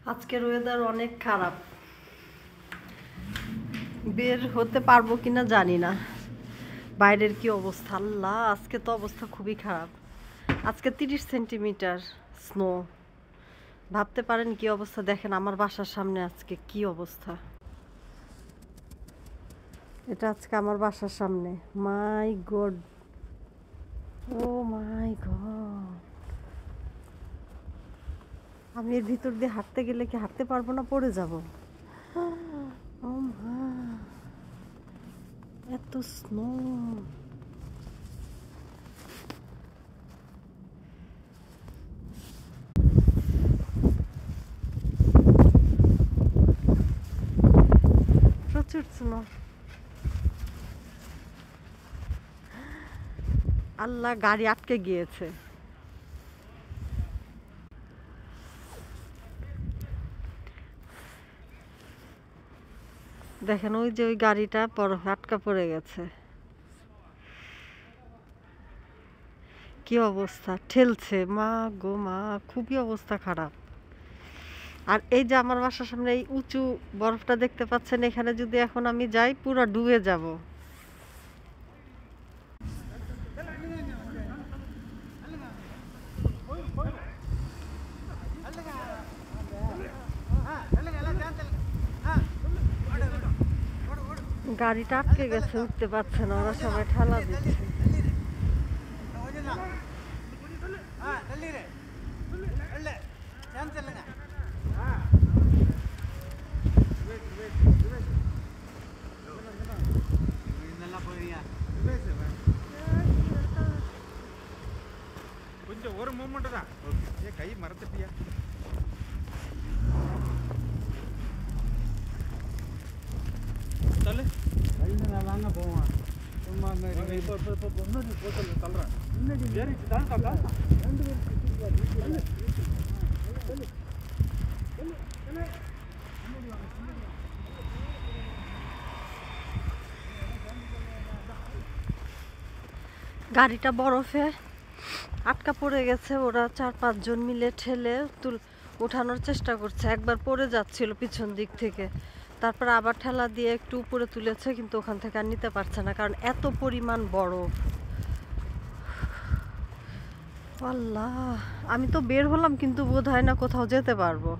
আজকের ওয়েদার অনেক খারাপ, বের হতে পারবো কিনা জানি না। বাইরের কি অবস্থা, আল্লাহ! আজকে তো অবস্থা খুবই খারাপ। আজকে 30 সেন্টিমিটার স্নো। ভাবতে পারেন কি অবস্থা। দেখেন আমার বাসার সামনে আজকে কি অবস্থা। এটা আজকে আমার বাসার সামনে। মাই গড, ও মাই গড! আমি এর ভিতর দিয়ে হাঁটতে গেলে কি হাঁটতে পারবো না, পড়ে যাব। ও মা, এত স্নো! প্রচুর স্নো। আল্লাহ, গাড়ি আটকে গিয়েছে। দেখেন ওই যে ওই গাড়িটা বরফে আটকা পড়ে গেছে। কি অবস্থা, ঠেলছে! মা গো মা, খুবই অবস্থা খারাপ। আর এই যে আমার বাসার সামনে এই উঁচু বরফটা দেখতে পাচ্ছেন, এখানে যদি এখন আমি যাই পুরো ডুবে যাব। গাড়িটা আটকে গেছে, উঠতে পারছে না, ওরা সবাই ঠেলা দিচ্ছে। கொஞ்சம் ஒரு மூமெண்ட் தான். ஏன் கை மறந்துட்டியா? தள்ளு. கையில நாங்க போவோம். சும்மா மாதிரி இப்போ முன்னாடி போட்டல தள்ளுறேன். முன்னாடி ஏறி தான் காக்கா. ரெண்டு பேர் சுத்திட்டு வா. தள்ளு. গাড়িটা বরফে আটকা পড়ে গেছে। ওরা 4-5 জন মিলে ঠেলে ওঠানোর চেষ্টা করছে। একবার পড়ে যাচ্ছিল পিছন দিক থেকে, তারপর আবার ঠেলা দিয়ে একটু উপরে তুলেছে, কিন্তু ওখান থেকে আর নিতে পারছে না, কারণ এত পরিমাণ বরফ। আল্লাহ, আমি তো বের হলাম কিন্তু বোধ হয় না কোথাও যেতে পারবো।